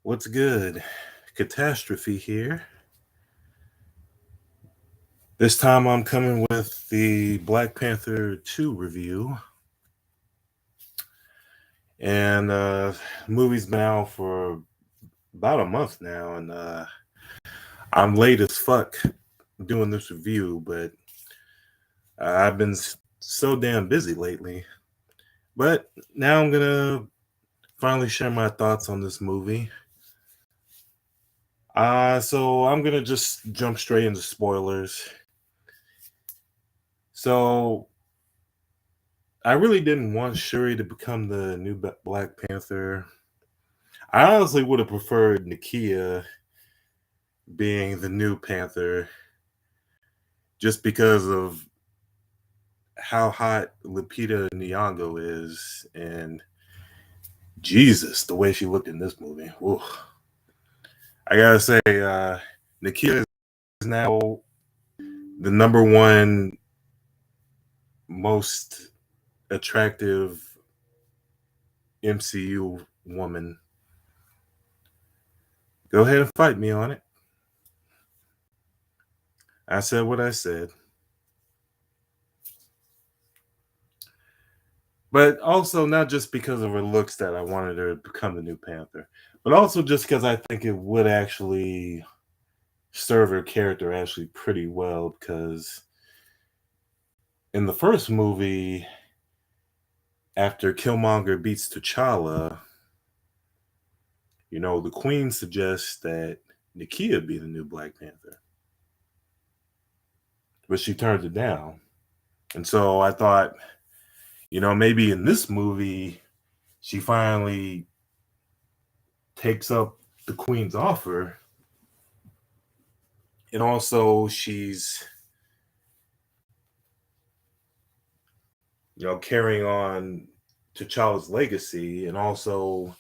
What's good? Catastrophe here. This time I'm coming with the Black Panther 2 review. And movie's been out for about a month now, and I'm late as fuck doing this review, but I've been so damn busy lately. But now I'm gonna finally share my thoughts on this movie. So I'm gonna just jump straight into spoilers. So I really didn't want Shuri to become the new Black Panther. I honestly would have preferred Nakia being the new Panther just because of how hot Lupita Nyong'o is, and Jesus, the way she looked in this movie. Ooh. I gotta say, Nakia is now the number one most attractive MCU woman. Go ahead and fight me on it. I said what I said. But also not just because of her looks that I wanted her to become the new Panther, but also just because I think it would actually serve her character actually pretty well. Because in the first movie, after Killmonger beats T'Challa, the Queen suggests that Nakia be the new Black Panther, but she turned it down. And so I thought, maybe in this movie, she finally takes up the Queen's offer, and also she's carrying on T'Challa's legacy, and also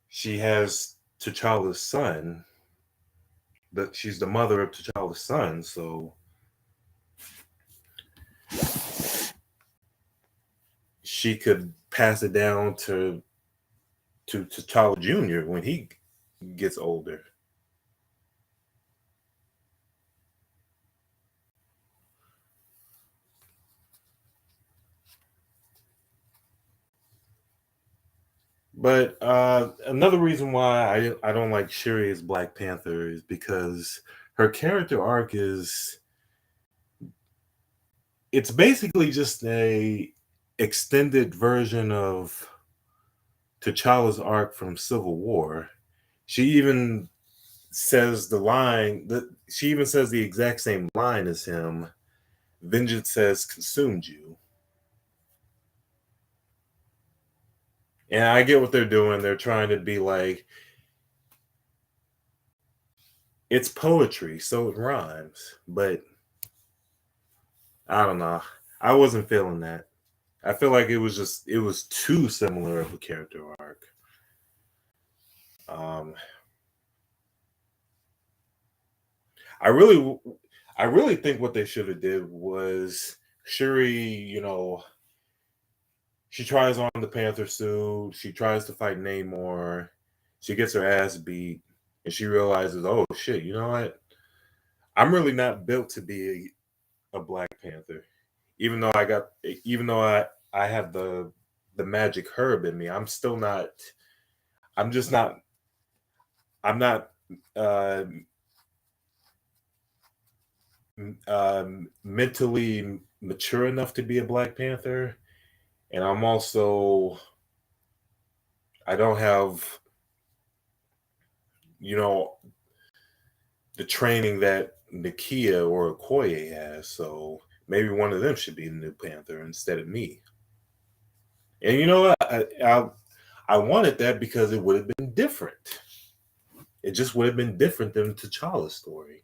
she has T'Challa's son. That she's the mother of T'Challa's son, so she could pass it down to T'Challa Jr. when he gets older. But another reason why I don't like Shuri as Black Panther is because her character arc it's basically just a extended version of T'Challa's arc from Civil War. She even says she even says the exact same line as him. Vengeance has consumed you. And I get what they're doing. They're trying to be like, it's poetry, so it rhymes. But I don't know. I wasn't feeling that. I feel like it was too similar of a character arc. Um, I really, I really think what they should have did was Shuri. She tries on the Panther suit. She tries to fight Namor. She gets her ass beat, and she realizes, oh shit, you know what? I'm really not built to be a Black Panther. Even though I have the magic herb in me, I'm still not. I'm just not. I'm not uh, mentally mature enough to be a Black Panther, and I'm also I don't have you know the training that Nakia or Okoye has. So maybe one of them should be the new Panther instead of me. And you know what? I wanted that because it would have been different. It just would have been different than T'Challa's story.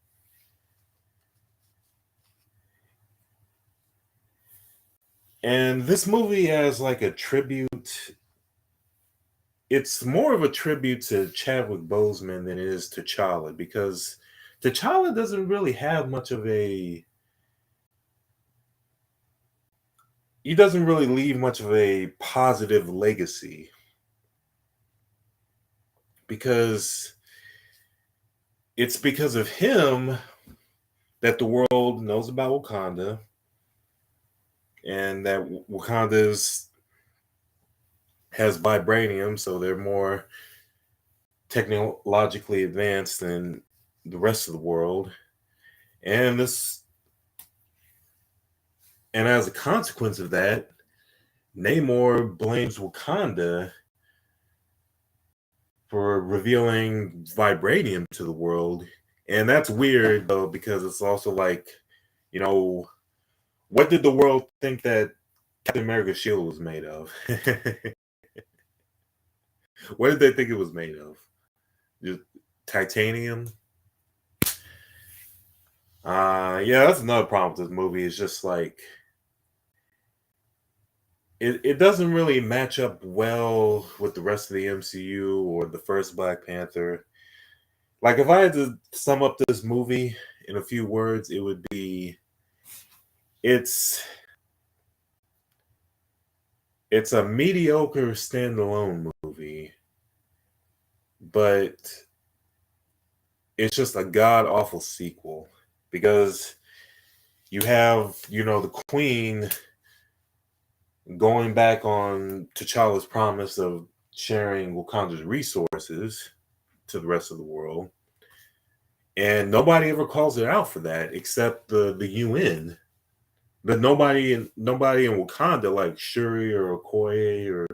And this movie has like a tribute. It's more of a tribute to Chadwick Boseman than it is T'Challa, because T'Challa doesn't really have much of a. He doesn't really leave much of a positive legacy. because it's because of him that the world knows about Wakanda, and that Wakanda's has vibranium, so they're more technologically advanced than the rest of the world. And this, and as a consequence of that, Namor blames Wakanda for revealing vibranium to the world. And that's weird though, because it's also like, you know, what did the world think that Captain America's shield was made of? What did they think it was made of? Just titanium? Yeah, that's another problem with this movie. It's just like it doesn't really match up well with the rest of the MCU or the first Black Panther. Like if I had to sum up this movie in a few words, it would be it's it's a mediocre standalone movie, but it's just a god awful sequel because you have, the Queen going back on T'Challa's promise of sharing Wakanda's resources to the rest of the world. And nobody ever calls her out for that except the UN. But nobody in Wakanda like Shuri or Okoye or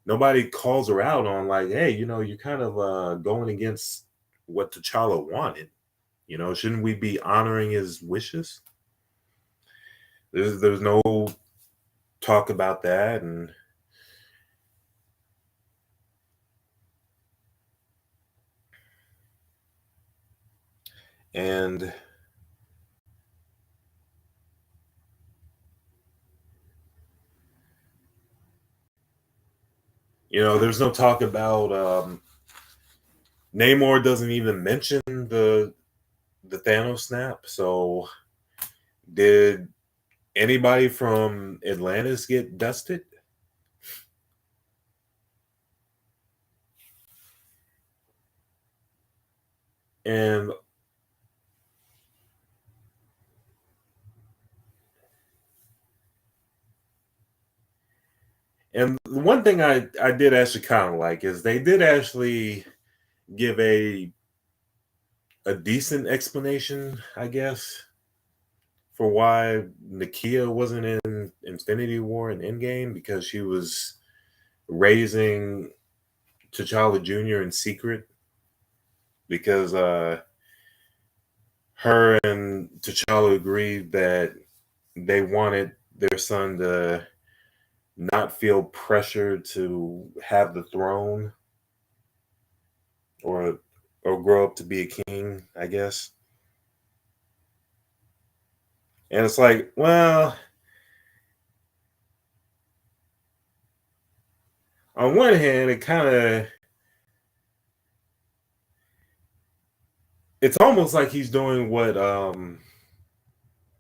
nobody calls her out on like, hey, you're kind of going against what T'Challa wanted. Shouldn't we be honoring his wishes? There's no talk about that, and there's no talk about Namor doesn't even mention the Thanos snap. So did anybody from Atlantis get dusted? And the one thing I did actually kind of like is they did actually give a decent explanation, I guess, for why Nakia wasn't in Infinity War and Endgame, because she was raising T'Challa Jr. in secret, because her and T'Challa agreed that they wanted their son to not feel pressured to have the throne or grow up to be a king, I guess. And it's like, well, on one hand, it's almost like he's doing what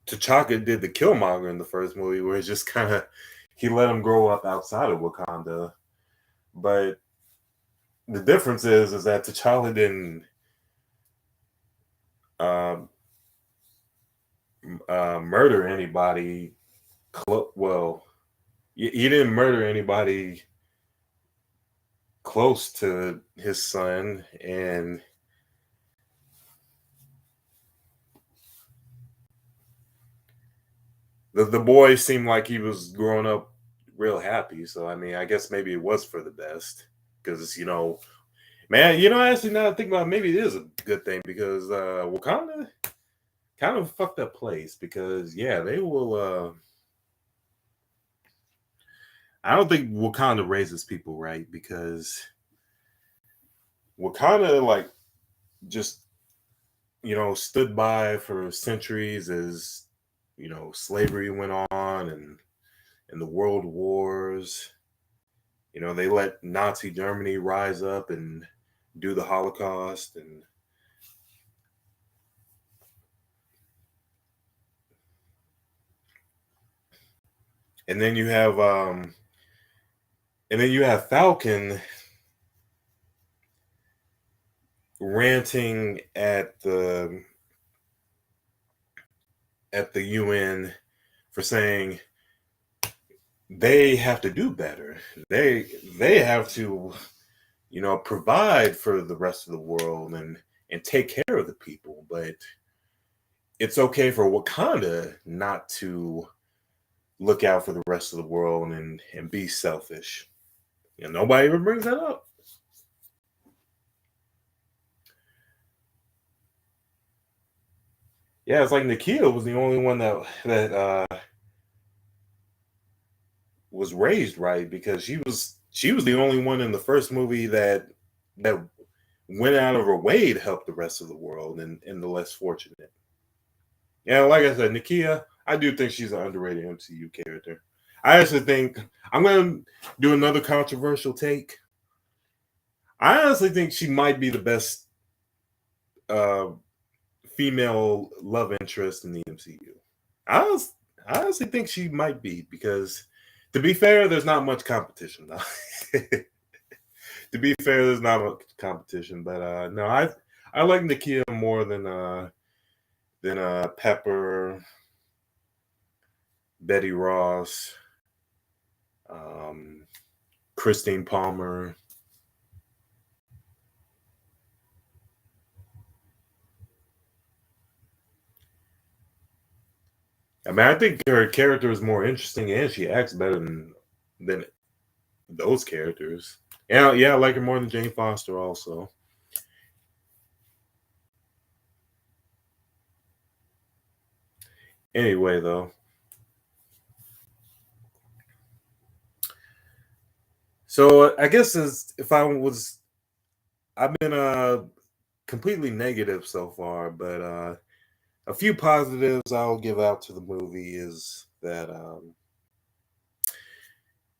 T'Chaka did to Killmonger in the first movie, where it's just kind of he let him grow up outside of Wakanda. But the difference is that T'Challa didn't uh, murder anybody. Well, he didn't murder anybody close to his son, and the boy seemed like he was growing up real happy. So I mean, I guess maybe it was for the best, because man, actually now I think about it, maybe it is a good thing, because Wakanda kind of a fucked up place, because yeah, they will. I don't think Wakanda raises people right, because Wakanda like just stood by for centuries as slavery went on, and the world wars. They let Nazi Germany rise up and do the Holocaust, and then you have Falcon, ranting at the UN for saying they have to do better. They they have to, provide for the rest of the world and take care of the people. But it's okay for Wakanda not to look out for the rest of the world and be selfish. Nobody ever brings that up. Yeah, it's like Nakia was the only one that was raised right because she was the only one in the first movie that went out of her way to help the rest of the world and the less fortunate. Yeah, like I said, Nakia, I do think she's an underrated MCU character. I actually think I'm gonna do another controversial take. I honestly think she might be the best uh, female love interest in the MCU. I, honest, I honestly think she might be because, to be fair, there's not much competition though. To be fair, there's not much competition, but no, I like Nakia more than Pepper, Betty Ross, um, Christine Palmer. I mean, I think her character is more interesting, and she acts better than those characters. Yeah, yeah, I like her more than Jane Foster. Also, anyway, though, so I guess as if I was, I've been completely negative so far, but a few positives I'll give out to the movie is that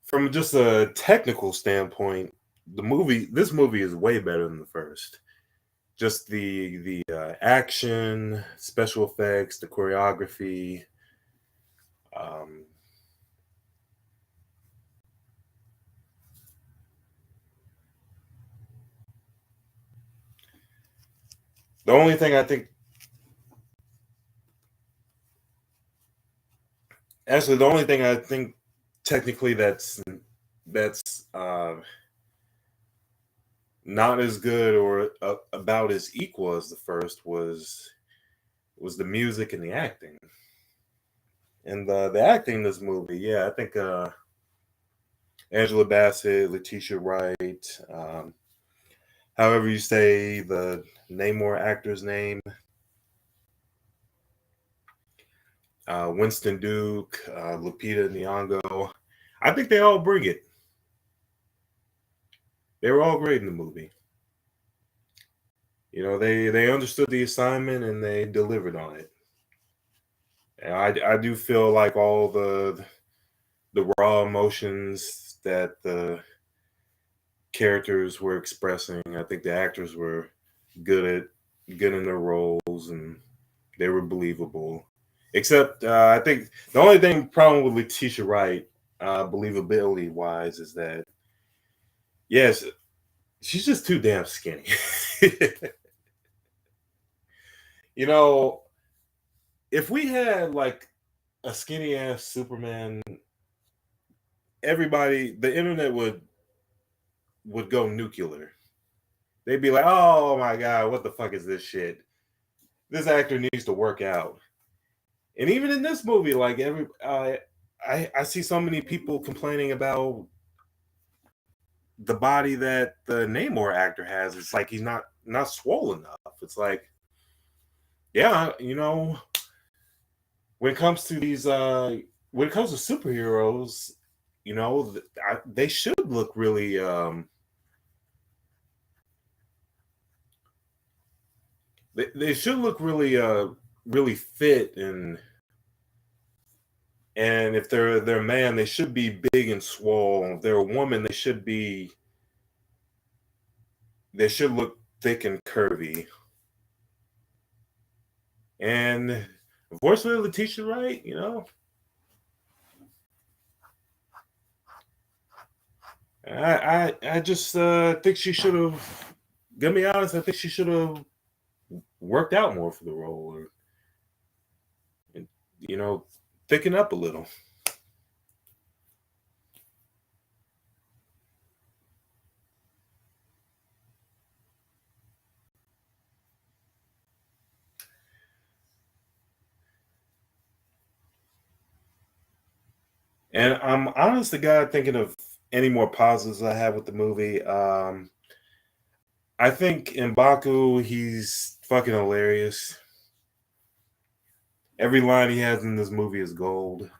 from just a technical standpoint, this movie is way better than the first. Just the action, special effects, the choreography. Um, the only thing I think, actually, the only thing I think technically that's not as good or about as equal as the first was the music and the acting. And the acting in this movie, yeah, I think Angela Bassett, Letitia Wright, however you say the Namor actor's name, Winston Duke, Lupita Nyong'o. I think they all bring it. They were all great in the movie. They understood the assignment and they delivered on it. And I do feel like all the raw emotions that the characters were expressing, I think the actors were good good in their roles and they were believable. Except I think the only thing problem with Letitia Wright, believability wise, is that yes, she's just too damn skinny. you know, if we had like a skinny ass Superman, everybody, the internet would go nuclear. They'd be like, "Oh my god, what the fuck is this shit? This actor needs to work out." And even in this movie, like I see so many people complaining about the body that the Namor actor has. It's like he's not swollen enough. It's like, yeah, when it comes to these, when it comes to superheroes, they should look really, they should look really, really fit and if they're a man, they should be big and swole. If they're a woman, they should look thick and curvy. And unfortunately, Letitia Wright, I just think she should have gonna be honest, I think she should have worked out more for the role, or you know, thicken up a little. And I'm honest to God thinking of any more positives I have with the movie. I think M'Baku, he's fucking hilarious. Every line he has in this movie is gold.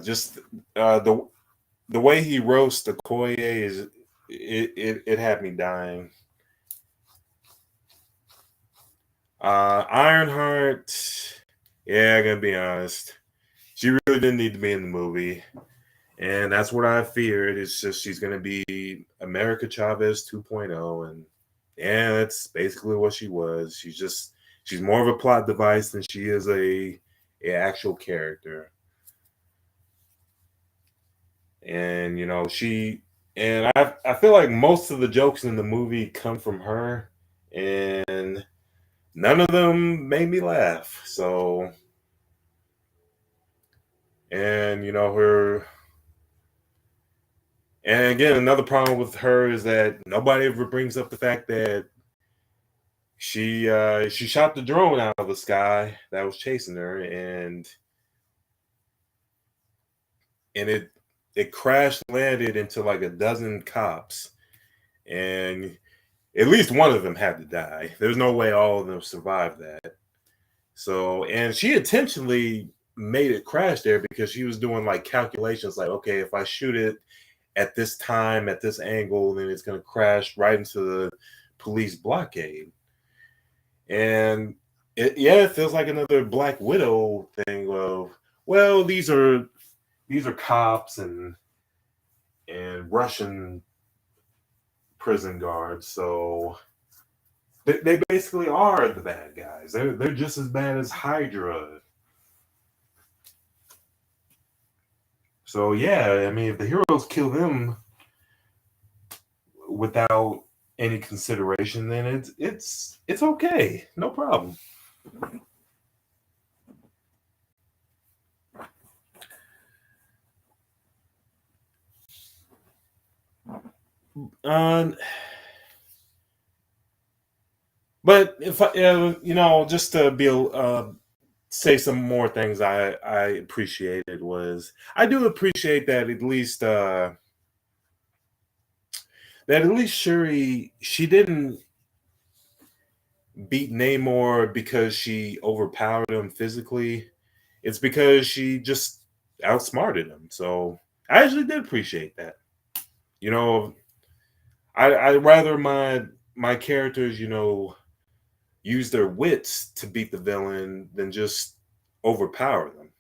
Just the way he roasts the Okoye is it had me dying. Ironheart, yeah, I'm gonna be honest. She really didn't need to be in the movie. And that's what I feared. It's just she's gonna be America Chavez 2.0, and yeah, that's basically what she was. She's more of a plot device than she is a actual character. And I feel like most of the jokes in the movie come from her, and none of them made me laugh. So, and her, and again, another problem with her is that nobody ever brings up the fact that she shot the drone out of the sky that was chasing her, and it crash landed into like a dozen cops, and at least one of them had to die. There's no way all of them survived that. So, and she intentionally made it crash there because she was doing like calculations like, okay, if I shoot it at this time, at this angle, then it's going to crash right into the police blockade. And it feels like another Black Widow thing of, well, these are cops and Russian prison guards, so they basically are the bad guys. They're just as bad as Hydra. So yeah, I mean, if the heroes kill them without any consideration, then it's okay, no problem. Um, but if I, just to be say some more things I appreciated was I do appreciate that at least Shuri, she didn't beat Namor because she overpowered him physically. It's because she just outsmarted him. So I actually did appreciate that. You know, I rather my characters, use their wits to beat the villain than just overpower them.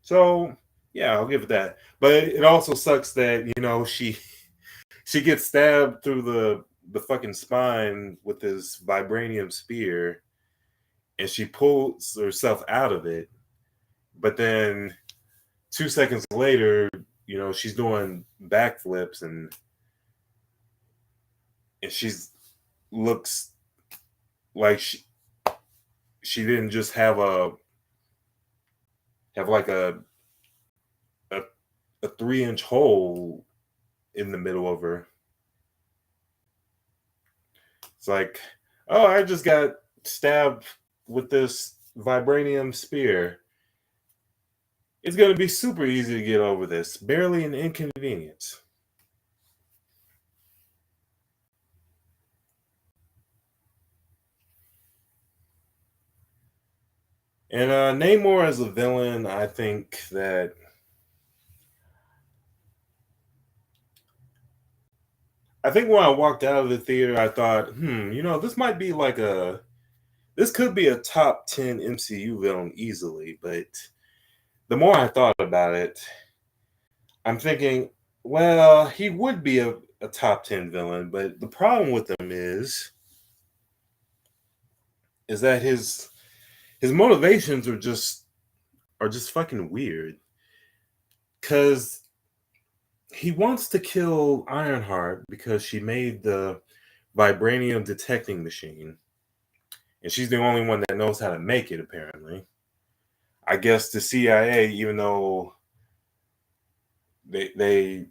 So yeah, I'll give it that. But it also sucks that she gets stabbed through the fucking spine with this vibranium spear, and she pulls herself out of it. But then 2 seconds later, she's doing backflips, and she's looks like she didn't just have like a, a 3-inch hole in the middle of her. It's like, oh, I just got stabbed with this vibranium spear. It's going to be super easy to get over this. Barely an inconvenience. And Namor as a villain, I think when I walked out of the theater, I thought, this could be a top 10 MCU villain easily. But the more I thought about it, I'm thinking, well, he would be a top 10 villain, but the problem with him is that his motivations are just fucking weird. Cause he wants to kill Ironheart because she made the vibranium detecting machine, and she's the only one that knows how to make it. Apparently, I guess the CIA, even though they they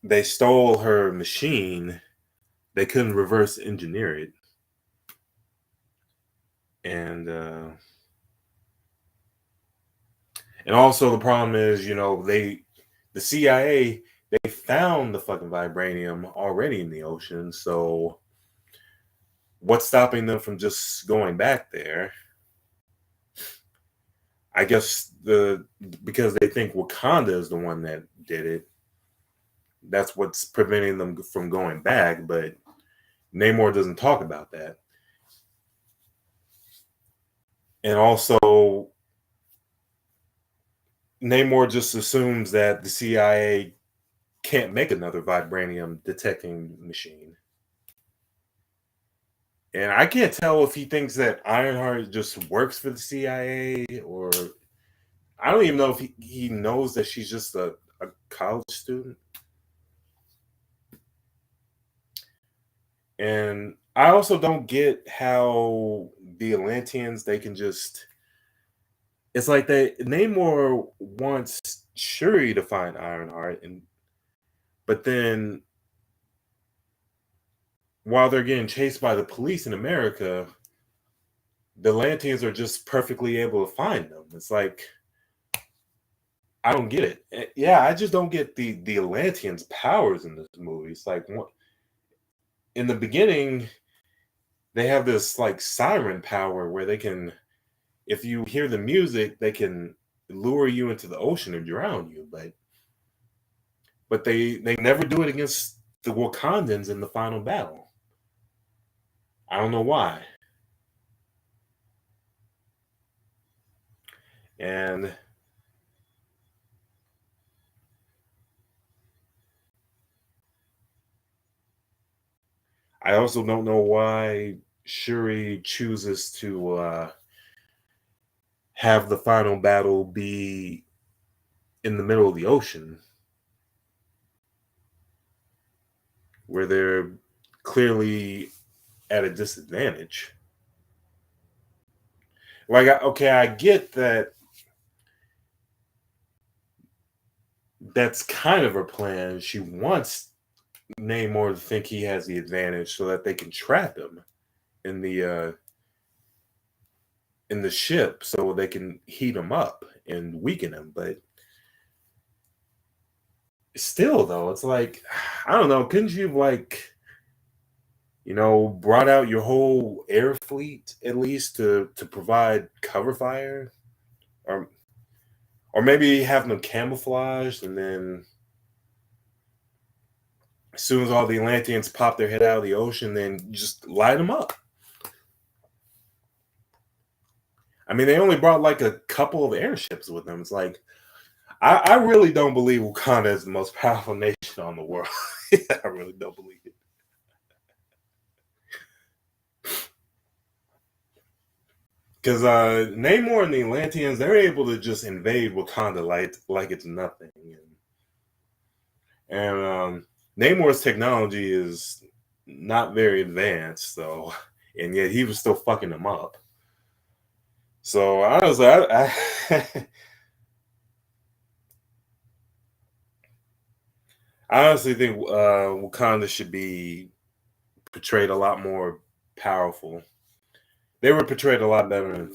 they stole her machine, they couldn't reverse engineer it, and also the problem is, the CIA, they found the fucking vibranium already in the ocean, so what's stopping them from just going back there? I guess because they think Wakanda is the one that did it. That's what's preventing them from going back, but Namor doesn't talk about that. And also, Namor just assumes that the CIA can't make another vibranium detecting machine. And I can't tell if he thinks that Ironheart just works for the CIA, or I don't even know if he knows that she's just a college student. And I also don't get how the Atlanteans, they can just, it's like Namor wants Shuri to find Ironheart, but then while they're getting chased by the police in America, the Atlanteans are just perfectly able to find them. It's like, I don't get it. Yeah, I just don't get the Atlanteans' powers in this movie. It's like, in the beginning, they have this like siren power where they can, if you hear the music, they can lure you into the ocean and drown you. But they never do it against the Wakandans in the final battle. I don't know why. And I also don't know why Shuri chooses to have the final battle be in the middle of the ocean, where they're clearly at a disadvantage. Like, okay, I get that that's kind of her plan. She wants Namor to think he has the advantage so that they can trap him in the ship, so they can heat him up and weaken him. But still, though, it's like, I don't know. Couldn't you have, like, brought out your whole air fleet at least to provide cover fire, or maybe have them camouflaged, and then as soon as all the Atlanteans pop their head out of the ocean, then just light them up. I mean, they only brought like a couple of airships with them. It's like, I really don't believe Wakanda is the most powerful nation on the world. I really don't believe it. Because Namor and the Atlanteans, they're able to just invade Wakanda like it's nothing. And Namor's technology is not very advanced, so, and yet he was still fucking them up. So honestly, I honestly think Wakanda should be portrayed a lot more powerful. They were portrayed a lot better in